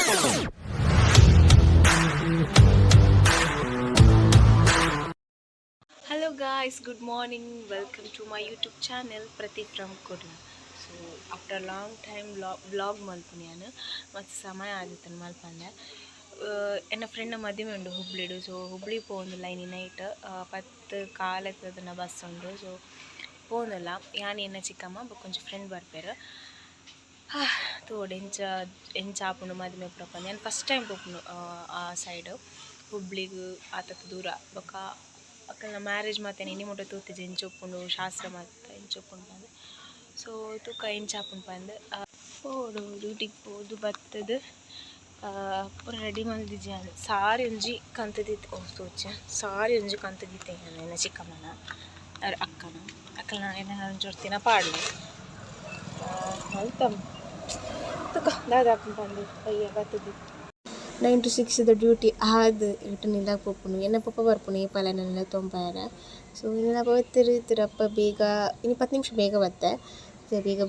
Hello guys, good morning. Welcome to my YouTube channel Pratik from Kurla. So after a long time vlog malpunianu ಮತ್ತು ಸಮಯ ಆಗಿತ್ತು ಮಲ್ಪಂದೆ ನನ್ನ friend ಮದುವೆ ಉಂಡು ಹುಬ್ಳಿಡು. So Hubli ಪೋಂದಿಲ್ಲ ಇನ್ನು ನೈಟ್ 10 ಕಾಲಕ್ಕೆ ಬಸ್ ಉಂಡು. ಸೊ ಪೋಂದಿಲ್ಲ ಯಾನು ಎನ್ನ ಚಿಕ್ಕಮ್ಮ ಕೊಂಚ ಫ್ರೆಂಡ್ ಬರ್ಪೇರು ತೋಡು ಎಂಚ ಆಪುಂಡು ಮದುವೆ ಪುರಪ್ಪಂದು. ನಾನು ಫಸ್ಟ್ ಟೈಮ್ ಪೋಪುಂಡು ಆ ಸೈಡ್ ಹುಬ್ಳಿಗೂ ಆತಕ್ಕೆ ದೂರ ಬೊಕ್ಕ ಅಕ್ಕನ ಮ್ಯಾರೇಜ್ ಮತ್ತು ಇನಿ ಮುಟ್ಟ ತೂತಿದ್ದು ಎಂಚೊಪ್ಪುಂಡು ಶಾಸ್ತ್ರ ಮತ್ತು ಎಂಚೊಪ್ಪುಂಡು ಬಂದು. ಸೊ ತೂಕ ಎಂಚಾಪುಂಡು ಬಂದು ಪೋಡು ಡ್ಯೂಟಿಗೆ ಪೋದು ಬತ್ತದು ಪೂರ ರೆಡಿ ಮಲ್ದಿಜ್ಜೆ ಸಾರಿ ಒಂಜಿ ಕಂತದಿತ್ತು ತೋಚ ಸಾರಿ ಒಂಜಿ ಕಂತದಿತ್ತೆ ನನ್ನ ಚಿಕ್ಕಮ್ಮನ ಅಕ್ಕನ ಏನ ಜೊಡ್ತಿನ ಪಾಡ್ಲಿ ಮಲ್ತಮ್ ತುಕ ದಾದಾಪುಂಡು ಬಂದು ಅಯ್ಯ ಬತ್ತದಿತ್ತು 9 to 6 ಡ್ಯೂಟಿ ಆದ ರಿಟರ್ನ್ ಇಲ್ಲ ಪೋಪುನು ಎನ್ನ ಪಪ್ಪ ಬರ್ಪುನು ಈ ಪಲನೆಲ್ಲ ತೊಂಪಾರ. ಸೊ ಇನ್ನೆಲ್ಲ ಬತ್ತಿರಪ್ಪ ಬೇಗ ಇನ್ನು 10 ನಿಮಿಷ ಬೇಗ ಬತ್ತೆ.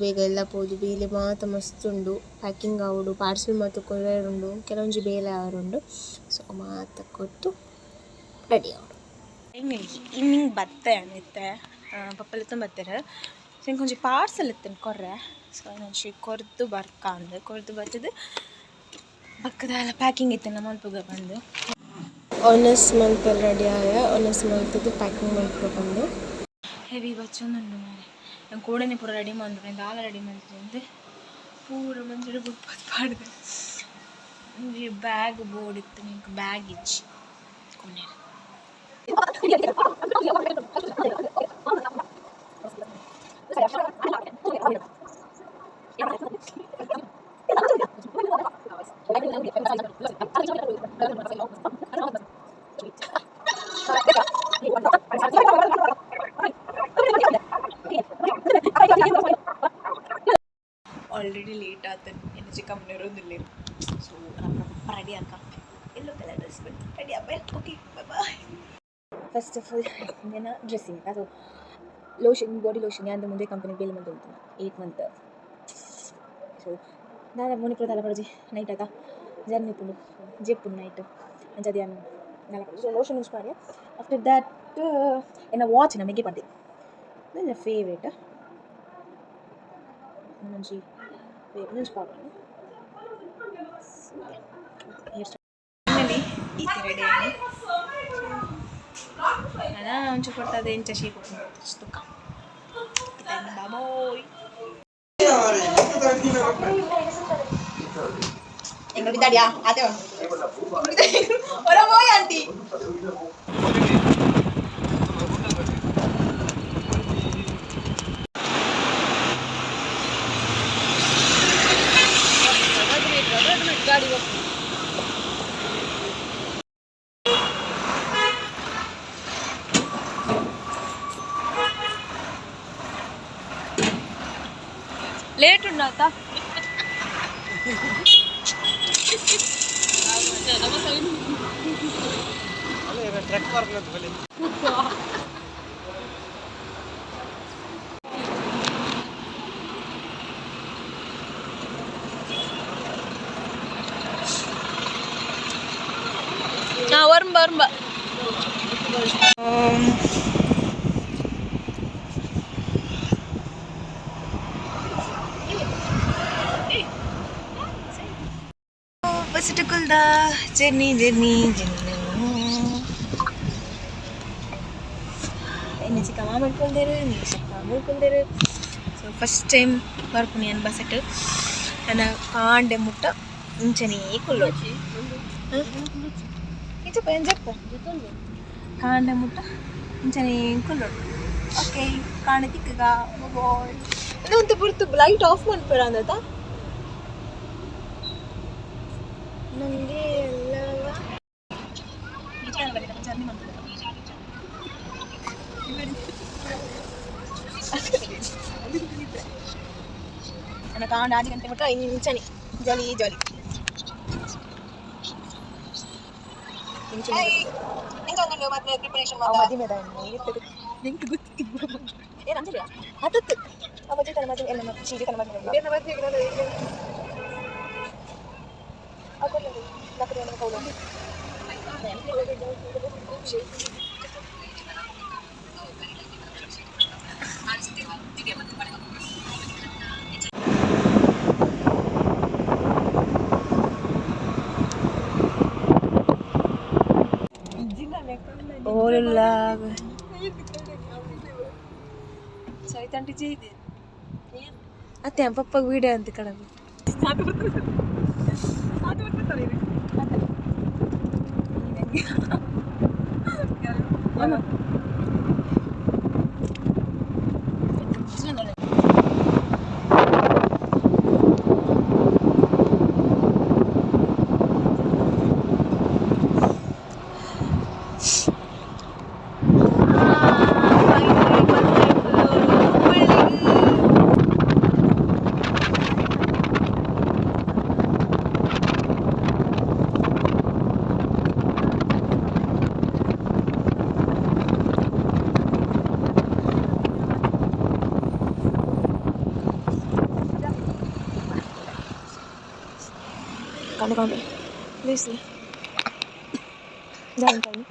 ಬೇಗ ಎಲ್ಲ ಪೋದು ಬೇಲೆ ಮಾತ್ರ ಮಸ್ತ್ ಉಂಡು ಪ್ಯಾಕಿಂಗ್ ಆವಡು ಪಾರ್ಸಲ್ ಮಾತ್ರ ಕೊರಿಯರ್ ಉಂಡು ಕೆಲವೊಂಜಿ ಬೇಲೆ ಆವರುಂಡು. ಸೊ ಮಾತ್ರ ಕೊಟ್ಟು ರೆಡಿ ಆವಡು ಇನ್ನಿಂಗ್ ಬತ್ತೆ ಅನ್ನತ್ತೆ ಪಪ್ಪಲ್ಲ ತುಂಬ ಬತ್ತಾರೆ. ಸೊ ಹಿಂಗೆ ಕೊಂಚ ಪಾರ್ಸಲ್ ಇತ್ತೇನೆ ಕೊರ್ರೆ. ಸೊ ನಾನು ಕೊರ್ದು ಕೊರ್ದು ಬರ್ತದೆ ಪಕ್ಕದಲ್ಲ ಪ್ಯಾಕಿಂಗ್ ಇತ್ತು ನಮ್ಮ ಮಲ್ಪುಗ ಬಂದು ಒನಸ್ ಮಲ್ಪ ರೆಡಿ ಆಯ ಒನಸ್ ಮಲ್ಪದು ಪ್ಯಾಕಿಂಗ್ ಮಲ್ಪುಗ ಬಂದು ಹೆವಿ ಬಚ್ಚೊಂದುಂಡು ಮಾರೆ ನಾನು ಕೂಡನೆ ಪೂರ ರೆಡಿ ಮಾಡ್ದು ದಾಲ ರೆಡಿ ಮಾಡ್ತಿದ್ದೆ ಪೂರ ಮಂಜು ಬುಟ್ಪತ್ತು ಪಾಡ್ದೆ ಬ್ಯಾಗ್ ಬೋರ್ಡ್ ಇತ್ತು ನಿಂಗೆ ಬ್ಯಾಗ್ ಇಚ್ಚಿ ಕೊನೆ ಆಲ್ರೆಡಿ ಲೇಟ್ ಆಯ್ತು ಇನ್ನು ಚಿಕ್ಕಮ್ಮನ ಇರೋದಿಲ್ಲ. ಸೊ ನಮ್ಮ ರೆಡಿ ಆಗ ಎಲ್ಲೋ ಕಲರ್ ಡ್ರೆಸ್ ಬಿಟ್ಟು ರೆಡಿ ಆಗ okay bye. First of all ಇಂದಿನ ಡ್ರೆಸ್ಸಿಂಗ್ ಅದು ಲೋಷನ್ ಬಾಡಿ ಲೋಷನ್ ಯಾರು ಮುಂದೆ ಕಂಪನಿ ಬೇಲ್ ಮಂತ್ ಉಂಟು 8 ಮಂತ್. ಸೊ ನಾನು ಮುನಿಪುರ ತಲೆ ಪಡಜಿ ನೈಟ್ ಆಯ್ತಾ ಜರ್ನಿ ಪುಂಡು ಜೆಪ್ಪುಂಡು ನೈಟ್ ಅಂಚದು ಯಾನು ನೆಲ ಪಡಜಿ. ಸೊ ಲೋಷನ್ ಯೂಸ್ ಮಾಡಿ ಆಫ್ಟರ್ ದ್ಯಾಟ್ ಎನ್ನ ವಾಚ್ ನಮಗೆ ಪಡ್ದೆ ನನ್ನ ಫೇವ್ರೇಟ್ ಮಂಜಿ ನ್ಯೂಸ್ ಪೌಡರ್ ಈ ರೆಡಿ ನಾನು ಒಂಚೂರು ಕೊಡ್ತದೆ ಎಂಚ ಶೇಪ್ ತುಕ್ಕ ಬಾಬೋಯ್ எங்க விட்டாடியா அதே ஒரே போய் ஆண்டி गाड़ी लेट उन्नाता வரும்ப ಬಸ್ಸಿಟ್ಟುಕೊಳ್ದ ಜರ್ನಿ ಎನ್ನ ಚಿಕ್ಕ ಮಾಡ್ಕೊಳ್ದೇರು ನೀವು ಚಿಕ್ಕ ಮಾಡ್ಕೊಳ್ದೇರು. ಸೊ ಫಸ್ಟ್ ಟೈಮ್ ಬರ್ಪುನಿ ನನ್ನ ಬಸ್ಸಟ್ಟು ನನ್ನ ಕಾಂಡೆ ಮುಟ್ಟ ಇಂಚನೇ ಕೊಲ್ಲೋಚಿ ಇದು ಪಂಜಪ್ಪ ಕಾಂಡೆ ಮುಟ್ಟ ಇಂಚನೇ ಕೊಲ್ಲೋಡು. ಓಕೆ ಕಾಂಡೆ ತಿಕ್ಕಗ ಬಾಯ್ ಅದಂತ ಬುರ್ತು ಲೈಟ್ ಆಫ್ ಮಾಡ್ಬೇಡ ಅಂದತ ನನಗೆ ಎಲ್ಲವ ಜರ್ನಿ ಮಾಡ್ತಾರೆ ನನ್ನ ಕಾಂಡ 5 ಗಂಟೆ ಮಟ್ಟ ಇಂಚನಿ ಜಾಲಿ ಮತ್ತೆ ಪ್ರಿಪರೇಷನ್ ನಿಂಗೆ ಗೊತ್ತಿತ್ತು ಏನು ಅಂತಿಲ್ಲ ಹತ್ತತ್ತು ಅವತ್ತು ತನ್ನ ಮದುವೆ ಎಲ್ಲ ಮತ್ತೆ ಸೀರೆ ತನ್ನ ಮದುವೆ ಅತ್ತೆ ಪಪ್ಪಗೆ ವಿಡಿಯೋ ಅಂತ ಕಡೆ Come. Please. Jangan kali.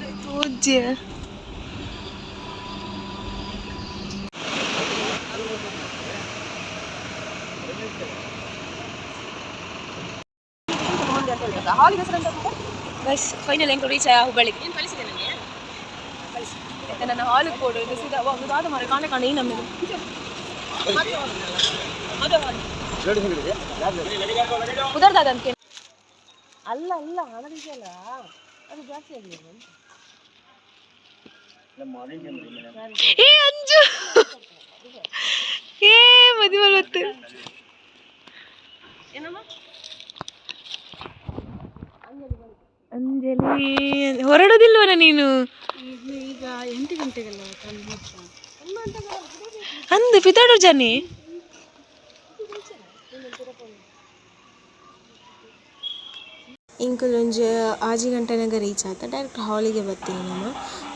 Itu aja. Guys, final yang reach saya balik. Ini polisi kan ni? Polisi. Kita nak hall code itu sudah. Wah, sudah ada mereka kan ini namanya. ಉದರ್ ದಾದಂತೆ ಅಲ್ಲ ಅಲ್ಲ ಅದಲ್ಲ ಅದು ಜಾಸ್ತಿ ಆಗಿದೆ ಏ ಅಂಜು ಏ ಮದುವೆ ಬತ್ತು ಏನಮ್ಮ ಅಂಜಲಿ ಹೊರಡೋದಿಲ್ವನ ನೀನು ಈಗ 8 ಗಂಟೆಗೆಲ್ಲ ಅಂದು ಪಿತಾಡು ಜಾನಿ ಇಂಕೊಂಚ 6 ಗಂಟೆನಾಗ ರೀಚ್ ಆಯ್ತು ಡೈರೆಕ್ಟ್ ಹಾಲಿಗೆ ಬರ್ತೀನಿ ನಮ್ಮ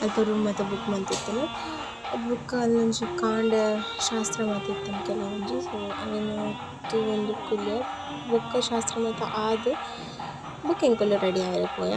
ಅಲ್ಪ ರೂಮ್ ಮತ್ತು ಬುಕ್ ಮಾಡ್ತಿರ್ತೇನೆ ಬುಕ್ ಅಲ್ಲೊಂಚು ಕಾಂಡ ಶಾಸ್ತ್ರ ಮಾಡ್ತಿರ್ತೇನೆ ಕೆಲವೊಂದು ಸೊ ಅದನ್ನು ಒಂದು ಕುಲ್ಯ ಬುಕ್ ಶಾಸ್ತ್ರ ಮತ್ತು ಆದ ಬುಕ್ ಇಂಕೊಲ್ಲ ರೆಡಿ ಆಗರೆ ಪೋಯ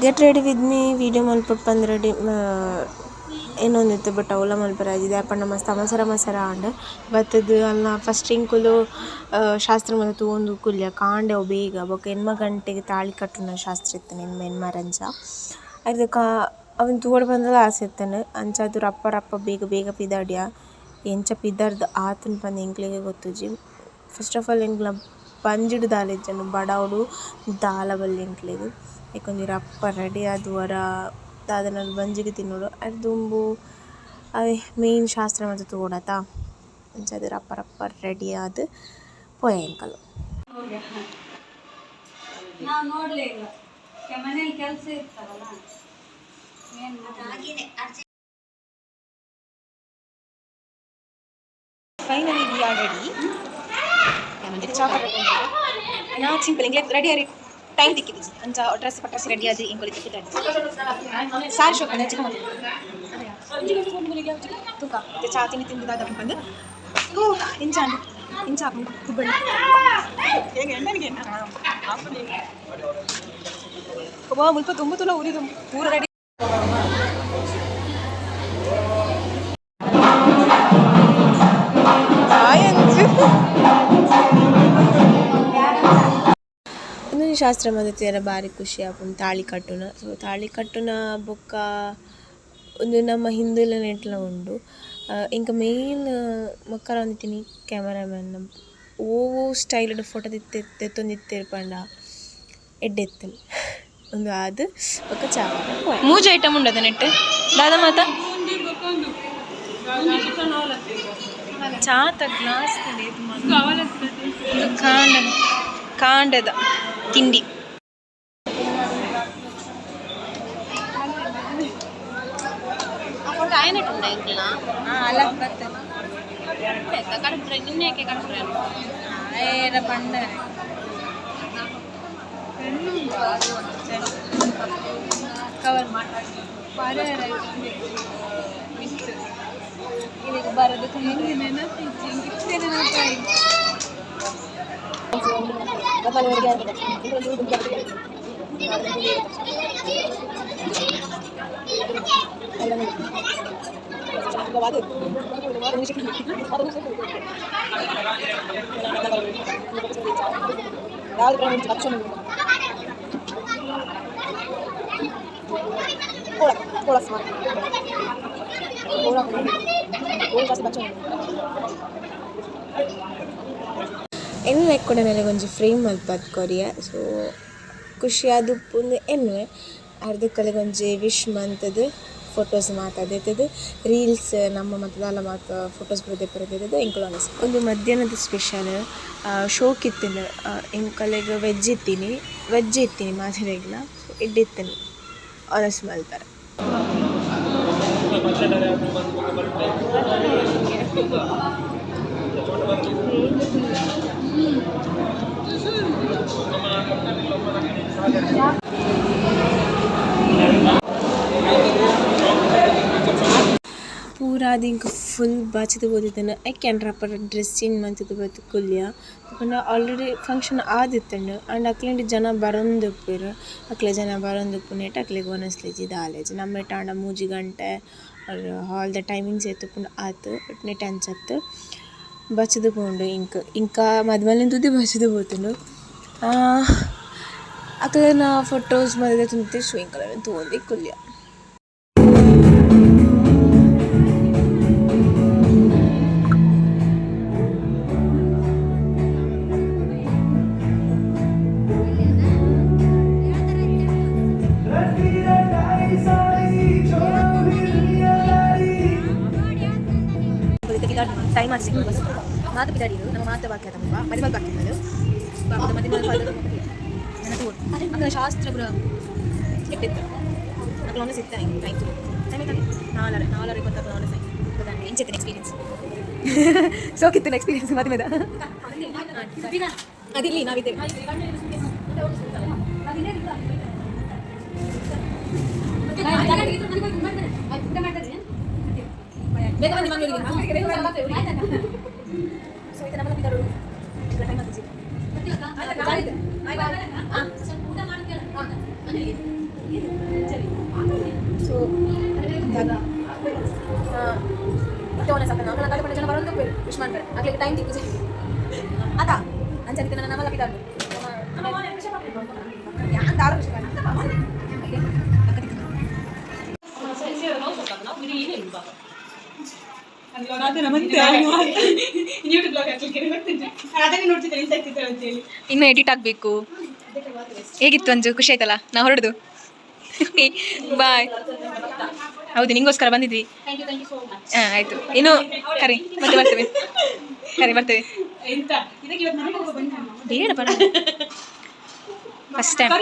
get ready with me video ಮಲ್ಪಟ್ಟು ಬಂದು ರೆಡಿ ಏನೊಂದಿತ್ತು ಬಟ್ ಅವಲ ಮಲ್ಪರಾಜಿದೆ ಅಪ್ಪಣ್ಣ ಮಸ್ತ್ ಮಸರ ಆಂಡ್ ಬತ್ತದು ಅಲ್ಲ ಫಸ್ಟ್ ಇಂಕುಲು ಶಾಸ್ತ್ರ ಮತ್ತು ತೂಂದು ಕುಲ್ಯ ಕಾಂಡೆ ಅವು ಬೇಗ ಬೊಕ ಎನ್ಮ ಗಂಟೆಗೆ ತಾಳಿ ಕಟ್ಟುನ ಶಾಸ್ತ್ರ ಇತ್ತನೆ ಎನ್ಮರಂಜ ಅದು ಅವನು ತೂವಡು ಬಂದದ ಆಸೆ ಇತ್ತಾನೆ ಅಂಚಾದು ರಪ್ಪ ಬೇಗ ಪಿದಾಡ್ಯ ಎಂಚ ಪಿದಾರ್ದು ಆತನ ಪಂದು ಎಂಕ್ಲೆಗೆ ಗೊತ್ತುಜಿ ಫಸ್ಟ್ ಆಫ್ ಆಲ್ ಎಂಕ್ಲ ಪಂಜಿಡು ದಾಲೆಜ್ಜನು ಬಡವಡು ದಾಲ ಬಲ್ಲಿ ಎಂಕ್ಲೆಗ್ ಯಾಕೊಂದು ರಪ್ಪ ರೆಡಿ ಆದುವರ ದಾದನ ಬಂಜಿಗೆ ತಿನ್ನೋಡು ಅದು ದುಂಬು ಅದೇ ಮೇಯ್ನ್ ಶಾಸ್ತ್ರ ಮತ್ತು ತೋಡತ ಅಂಚದು ರಪ್ಪ ರೆಡಿ ಆದ ಪೋಯ ಎಂಕಲು ಫೈನಲಿ ವಿ ಆರ್ ರೆಡಿ ನಾ ಸಿಂಪಲ್ ಇಂಗ್ಲೇ ರೆಡಿ ಆರಿ ಟೈಮ್ ದಿಕ್ಕಿದ್ದು ಅಂಚ ಡ್ರೆಸ್ ಪಟ್ಟಾಸಿ ರೆಡಿ ಆದಿ ಇಂಕೊಲಿ ತಿಕ್ಕಿದ್ದಾಡಿ ಸಾರಿ ಶೋಕ ಚಿಕ್ಕ ಮನೆ ತೂಕ ಮತ್ತೆ ಚಾ ತಿಂದು ದಾದ ಬಂದು ತೂಕ ಇಂಚ ಹುಬ್ಬಳ್ಳಿ ಹೇಗೆ ಎಣ್ಣನಿಗೆ ಒಬ್ಬ ಮುಲ್ಪ ತುಂಬ ತುಲ ಊರಿದು ಪೂರ ರೆಡಿ ಇನ್ನೊಂದು ಶಾಸ್ತ್ರ ಮದುವೆಯರ ಭಾರಿ ಖುಷಿ ಆಪುಂಡು ತಾಳಿ ಕಟ್ಟುನ ಸೊ ತಾಳಿ ಕಟ್ಟುನ ಬೊಕ್ಕ ಒಂದು ನಮ್ಮ ಹಿಂದುಲ ನೆಟ್ಲ ಉಂಡು ಇಂಕ ಮೇಯ್ನ್ ಮಕ್ಕಳ ಅಂದಿತ್ತೀನಿ ಕ್ಯಾಮರಾಮ್ಯಾನ್ ಓ ಸ್ಟೈಲ್ಡ್ ಫೋಟೋ ತೆತ್ತೊಂದಿತ್ತೇರು ಪಂಡ ಎಡ್ಡೆತ್ತಲ್ ಒಂದು ಅದು ఒక ಚಾಪನ ಮೂಜು ಐಟಮ್ ఉండదు ನೆಟ್ಟು ದಾದಾ ಮಾತ ಚಾತ ಗ್ಲಾಸ್ ಕಾಂಡದ ತಿಂಡಿ ಅಲ್ಲ ಬರ್ತದೆ ನಿನ್ನೆ ಕಟ್ರೆ ಪಂಡ ಕವರ್ ಮಾಡಿ ಇದಕ್ಕೆ ಬರೋದಕ್ಕೆ ಹೆಂಗೆ ಎಣ್ಣೆ ಕೂಡ ನನಗೆ ಒಂಜಿ ಫ್ರೇಮ್ ಮಲ್ಪದು ಕೊರಿಯ ಸೊ ಖುಷಿಯಾದ ಉಪ್ಪುಂದು ಎಣ್ಣೆ ಅರ್ಧಕ್ಕಲ್ಲಿಗೆ ಒಂಜಿ ವಿಶ್ ಮಂತದ್ದು ಫೋಟೋಸ್ ಮಾತಾಡಿದ್ದು ರೀಲ್ಸ್ ನಮ್ಮ ಮತದಾಲ ಮಾತ ಫೋಟೋಸ್ ಬರೆದಿದ್ದು ಇಂಕ್ಲೋನ್ ಒಂದು ಮಧ್ಯಾಹ್ನದ ಸ್ಪೆಷಲ್ ಶೋಕ್ ಇತ್ತೀನಿ ಇಂಕಲೆಗೆ ವೆಜ್ ಇತ್ತೀನಿ ಮಾದರಿಗಳ ಇಡ್ಡಿತ್ತೀನಿ ಆನಸ್ ಮಲ್ತಾರೆ ಪೂರ ಅದು ಫುಲ್ ಬಾಚಿದು ಓದಿದ್ದಾನೆ ಯಾಕೆಂದ್ರೆ ಅಪ್ಪ ಡ್ರೆಸ್ ಚೇಂಜ್ ಮಾಡ್ತಿದ್ದು ಬತ್ತು ಕುಲ್ಯ ಯಾಕಂದ್ರೆ ಆಲ್ರೆಡಿ ಫಂಕ್ಷನ್ ಆದಿತ್ತಂಡು ಆ್ಯಂಡ್ ಅಕ್ಲೆಂಡು ಜನ ಬರೋಂದುಪ್ಪೇರು ಜನ ಬರೋಂದುಪ್ಪುನೇಟ್ ಅಕ್ಲೆಗೆ ಒನಸ್ಲೇಜಿ ದಾಲೇಜ್ ನಮ್ಮ ಟಾಂಡ 3 ಗಂಟೆ ಹಾಲ್ದ ಟೈಮಿಂಗ್ಸ್ ಎತ್ತುಕೊಂಡು ಆತು ನೆಟ್ ಅಂಚತ್ತು ಬಚ್ಚದು ಪೋಂಡು ಇಂಕ ಮದ್ಮೇಲಿನ ತುದಿ ಬಚ್ಚದು పోతుండు ಅಕ್ಲೆನ ಫೋಟೋಸ್ ಮಧ್ಯೆ ತುಂಬಿతే ಸೊ ಇಂಕ ತೋಂದಿ ಕುಲ್ಯ ಟೈಮ್ ಆಗಿ ಮಾತು ಬಿದ್ದಾಡಿರು ನಮ್ಮ ಮಾತು ಬಾಕಿ ಆತ ಮದುವೆ ಬಾಕಿ ಮದುವೆ ಶಾಸ್ತ್ರ ಕೂಡ ಕೆಟ್ಟಿತ್ತು ಅಕ್ಲೋನ ಸಿಗ್ತಾ ಟೈಮ್ ಟೈಮ್ ನಾಲ್ಕು ಗೊತ್ತಾಗ ಎಂಚೆತ್ತಿನ ಎಕ್ಸ್ಪೀರಿಯನ್ಸ್ ಸೋಕಿತ್ತು ಎಕ್ಸ್ಪೀರಿಯನ್ಸ್ ಮದುವೆದ ಅದಿಲ್ಲಿ ನಾವಿದ್ದೇವೆ ಬೇಗ ಬನ್ನಿ ಮಂಗಳೂರಿಗೆ ಸೋಯ್ತು ನಮ್ಮ ಬಿದ್ದಾರು ಟೈಮ್ ಆಗ್ತಿದೆ ಸೊ ಮತ್ತೆ ಸಾಕ ನಾವು ಕಡೆ ಜನ ಬರೋದು ವಿಶ್ ಮಾಡ್ತಾರೆ ಆಗ್ಲಿಕ್ಕೆ ಟೈಮ್ ತಿಕ್ಕು ಅದ ಅಂಚರಿತ ನನ್ನ ನಮ್ಮಲ್ಲ ಬಿದ್ದಾರು ಯಾಕೆ ಆರೋಗ್ಯ ಇನ್ನು ಎಡಿಟ್ ಆಗಬೇಕು ಹೇಗಿತ್ತು ಅಂಜು ಖುಷಿ ಆಯ್ತಲ್ಲ ನಾ ಹೊರಡುದು ಬಾಯ್ ಹೌದು ನಿಂಗೋಸ್ಕರ ಬಂದಿದ್ವಿ ಹಾಂ ಆಯಿತು ಇನ್ನು ಕರಿ ಮತ್ತೆ ಬರ್ತೇವೆ ಬೇಡ ಬರ ಫಸ್ಟ್ ಟೈಮ್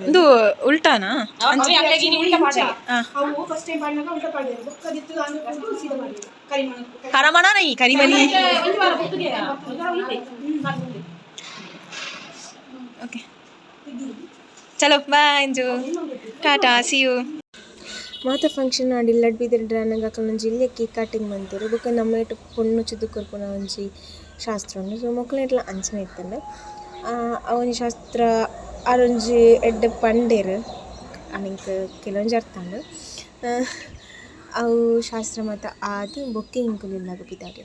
ಇದು ಉಲ್ಟಾನಾ ಕರಮಣ ನೈ ಕರಿಮನಿ ಓಕೆ ಚಲೋ ಬಾಯ್ ಅಂಜು ಟಾಟಾ ಸಿ ಯು ಮಾತ ಫಂಕ್ಷನ್ ಆಡಿ ಲಡ್ ಬಿದ್ದರೆ ನನಗೆ ಅಕ್ಕನೊಂಜಿ ಇಲ್ಲೇ ಕೇಕ್ ಕಟಿಂಗ್ ಮಾಡ್ತಾರೆ ಬೊಕ್ಕ ನಮ್ಮ ಇಟ್ಟು ಪೊಣ್ಣು ಚಿದ್ದು ಕೊರ್ಪುನ ಒಂಜಿ ಶಾಸ್ತ್ರ ಉಂಡು ಸೊ ಮಕ್ಕಳ ಅಂಚನೆ ಇತ್ತಂಡು ಅವನ ಶಾಸ್ತ್ರ ಅರೊಂಜಿ ಎಡ್ಡೆ ಪಂಡೇರು ಅನಿಂಕ್ ಕೆಲವೊಂಜಿ ಅರ್ಥಂಡು ಅವು ಶಾಸ್ತ್ರ ಮತ್ತು ಅದು ಬೊಕ್ಕೆ ಇಂಕುಲಿಲ್ಲ ಬಿದ್ದಾಡಿ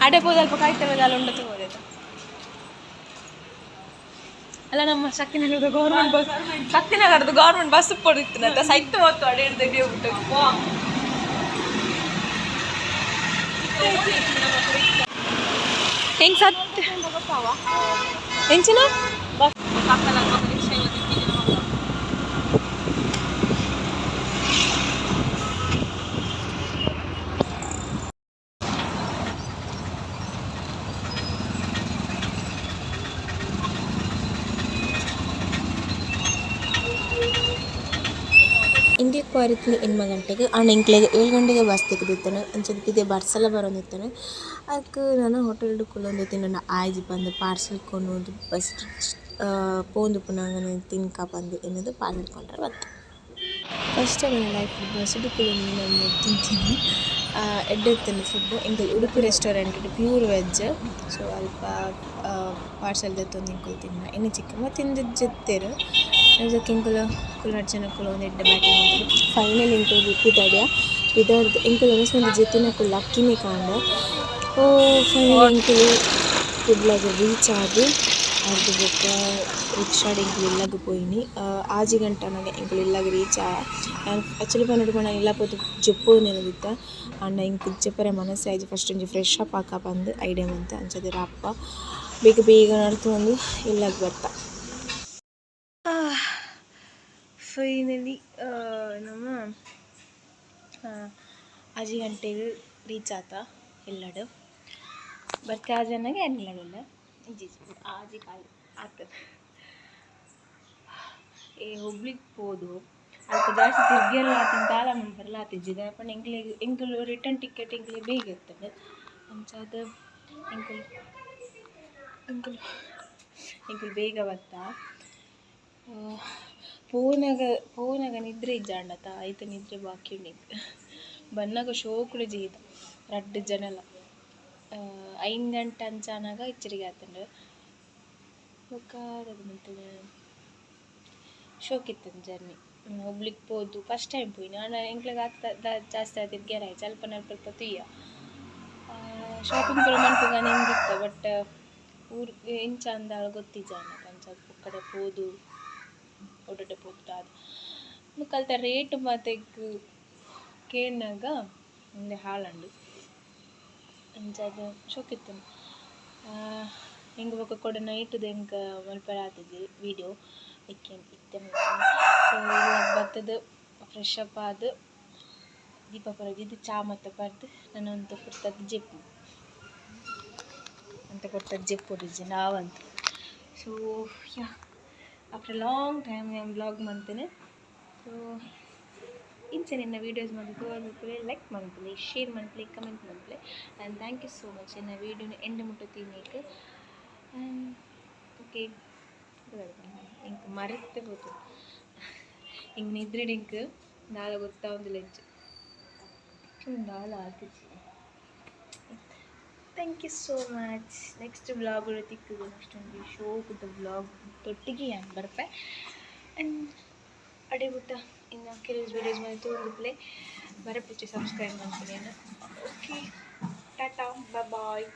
ಅಡೆ ಬೋದು ಅಲ್ಪ ಕಾಯ್ತೇವೆ ಅಲ್ಲ ಉಂಡತ್ತು ಹೋದೈತೆ ಅಲ್ಲ ನಮ್ಮ ಶಕ್ತಿನಗರದ ಗೌರ್ಮೆಂಟ್ ಬಸ್ ಪಡಿತ್ತು ಅಂತ ಸೈತ್ ಹೊತ್ತು ಅಡೆ ಹಿಡ್ದು ಉಂಟು ಹೆಂಗೆ ಸತ್ ಎಂಚಿನ ಬಸ್ ಇಂಗ್ಲಿಕ್ ಪಾರಿತ್ನಿ 8 ಗಂಟೆಗೆ ಆಂಡ ಇಂಕ್ಲೆಗ್ 7 ಗಂಟೆಗೆ ಬಸ್ ತೆಗೆದಿತ್ತನು ಅಂಚನೆ ಪಿದೆ ಬರ್ಸಲ ಬರೋಂದಿತ್ತನು ಅದಕ್ಕೆ ನಾನು ಹೋಟೆಲ್ಡು ಕುಲ್ಲೊಂದಿತ್ತಿನ ನನ್ನ ಆಯ್ಜಿ ಬಂದು ಪಾರ್ಸಲ್ ಕೊನೋದು ಬಸ್ ಪೋಂದು ಪುನಂಗನೆ ತಿನ್ಕ ಬಂದು ಎನ್ನದು ಪಾರ್ಸಲ್ ಕೊಂಡ್ರೆ ಬತ್ತು ಫಸ್ಟ್ ಟೈಮ್ ನನ್ನ ಲೈಫ್ ಬಸ್ಡು ಕುಲ್ಲೊಂದು ನಾನು ತಿಂತೀನಿ ಎಡ್ಡೆತ್ತನು ಫುಡ್ ಎಂಕಲ್ Udupi restaurant pure veg so ಅಲ್ಪ ಪಾರ್ಸಲ್ ದತ್ತೊಂದು ಇಂಕುಲು ತಿನ್ನ ಇನ್ನು ಚಿಕ್ಕ ತಿಂದು ಜೆತ್ತೇರು ಅದಕ್ಕೆ ಇಂಕುಲು ಕುಲ್ಲಾಡ್ ಜನ ಕುಲ ಒಂದು ಎಡ್ಡೆ ಬ್ಯಾಟಿಂಗ್ ಫೈನಲ್ ಇಂಕುಲು ಬಿಪ್ಪಿದಾಡ್ಯ ಬಿದಾಡ್ದು ಇಂಕುಲು ಒಂದು ಜೆತ್ತಿನ ಕುಲ್ಲ ಅಕ್ಕಿನೇ ಕಾಂಡ ಓ ಫೈನಲ್ ಇಂಕುಲು ಕುಡ್ಲಾಗ ರೀಚ್ ಆಗಿ ಅದು ಬೊಕ್ಕ ರಿಕ್ಷಾಡ್ ಇಂಕುಲು ಇಲ್ಲಗ ಪೋಯಿನಿ ಆಜಿ ಗಂಟನಾಗ ಇಂಕುಲು ಇಲ್ಲಗ ರೀಚ್ ಆಯ ನಾನು ಆ್ಯಕ್ಚುಲಿ ಪನ್ನೊಡು ಪಣ ಇಲ್ಲ ಪೋದು ಜೆಪ್ಪು ನೆನದಿತ್ತ ಅಂಡ ಇಂಕ್ ಜೆಪ್ಪರೆ ಮನಸ್ಸು ಆಯ್ತು ಫಸ್ಟ್ ಒಂಜಿ ಫ್ರೆಶ್ ಅಪ್ ಆಕ ಬಂದು ಐಡಿಯಾ ಬಂತು ಅಂಚದಿರ ಅಪ್ಪ ಬೇಗ ಬೇಗ ನಡ್ತು ಒಂದು ಇಲ್ಲಗ ಬರ್ತ ಫೈನಲಿ ನಮ್ಮ ಆಜಿ ಗಂಟೆಗೆ ರೀಚ್ ಆತ ಇಲ್ಲಡು ಬರ್ತೆ ಆ ಜನಗೆ ಏನಿಲ್ಲ ಇಜ್ಜಿ ಆಜಿ ಕಾಲು ಆಗ್ತದೆ ಹೋಗ್ಲಿಕ್ಕೆ ಹೋದು ಅದಕ್ಕೆ ಜಾಸ್ತಿ ತಿರ್ಗಿಯಲ್ಲ ಆತಿನ ತಾಲ ಬರಲ್ಲ ಆತಿಜ್ಜಿದೆ ಪಣ ಎಂಕುಲು ರಿಟರ್ನ್ ಟಿಕೆಟ್ ಎಂಕುಲು ಬೇಗ ಇರ್ತದೆ ಅಂಚಾದ ಎಂಕುಲು ಬೇಗ ಬರ್ತಾ ಪೋನಾಗ ನಿದ್ರೆ ಇಜ್ಜಾಂಡತ ಐತೆ ನಿದ್ರೆ ಬಾಕಿ ಉಂಡು ಬನ್ನಾಗ ಶೋಕುಡು ಜೀದ ರಡ್ಡು ಜನಲ 5 ಗಂಟೆ ಅಂಚಾನಾಗ ಇಚ್ಚರಿಗೆ ಆತಂಡು ಬೊಕ್ಕ ಶೋಕಿತ್ತಂದು ಜರ್ನಿ ಹೋಗ್ಲಿಕ್ಕೆ ಹೋದು ಫಸ್ಟ್ ಟೈಮ್ ಪೋಯಿ ನಾನು ಎಂಕ್ಲೆಗ್ ಜಾಸ್ತಿ ಆತಿದ್ದು ಗೆರಾಯ್ ಸ್ವಲ್ಪ ನಲ್ಪ ತುಯ್ಯ ಶಾಪಿಂಗ್ ಪೂರ ಮನ್ಪುಗ ನಿಂದಿತ್ತ ಬಟ್ ಊರು ಇಂಚ ಅಂದಾಳ ಗೊತ್ತಿಜ್ಜಾನ ಅಂಚ ಕಡೆ ಪೋದು ಒಡಡೆ ಪೋದು ಅದು ಕಲ್ತ ರೇಟ್ ಮತ್ತೆ ಕೇಳಿನಾಗ ಮುಂದೆ ಹಾಳಂಡು ಅಂಚದು ಶೋಕಿತ್ತು ಹೆಂಗೆ ಬೊಕ್ಕ ಕೊಡ ನೈಟ್ದು ಹೆಂಗೆ ಮಲ್ಪರ ಆತಿದ್ದೆ ವೀಡಿಯೋ ಇತ್ತೆ ಸೊ ಬರ್ತದ ಫ್ರೆಶ್ ಅಪ್ ಆದು ದೀಪ ಪರದಿದ್ದು ಚಾ ಮತ್ತು ಪರ್ದು ನಾನು ಅಂತ ಕೊಡ್ತದ್ದು ಜೆಪ್ಪು ರಿಜ್ಜಿ ನಾವಂತ so yeah after long time ನಾನು ಬ್ಲಾಗ್ ಮಾಡ್ತೇನೆ ಸೊ ಇಂಚೆ ನಿನ್ನ ವೀಡಿಯೋಸ್ ಮಾಡಿ ತೋರಿಸ್ಕೊಳ್ಳಿ ಲೈಕ್ ಮಾಡ್ಕೊಳ್ಳಿ ಶೇರ್ ಮಾಡ್ಕೊಳ್ಳಿ ಕಮೆಂಟ್ ಮಾಡ್ಕೊಳ್ಳಿ and thank you so much ನನ್ನ ವೀಡಿಯೋನ ಎಂಡ್ ಮುಟ್ಟುತ್ತೀನಿ ಓಕೆ ಇಂಕ ಮರೆತ್ತೆ ಹೋತು ಹಿಂಗೆ ನಿದ್ರೆ ಇಂಕ ನಾಳೆ ಗೊತ್ತಾವುದಿಲ್ಲ ಹೆಚ್ಚು ನಾಳೆ ಆತಿತ್ತು thank you so much next vlog ತಿಕ್ಕದು ನೆಕ್ಸ್ಟ್ ಒಂದು ಶೋಕದ ವ್ಲಾಗ್ ತೊಟ್ಟಿಗೆ ಏನು ಬರ್ಪೆ ಆ್ಯಂಡ್ ಅಡೆ ಬಿಟ್ಟ ಇನ್ನು ಕೆಲವು ವೀಡಿಯೋಸ್ ಮಾಡಿ ತೋರಿಸ್ಲೇ ಬರಪಚ್ಚಿ ಸಬ್ಸ್ಕ್ರೈಬ್ ಮಾಡ್ತೀನಿ ಓಕೆ ಟಾಟಾ ಬಾಯ್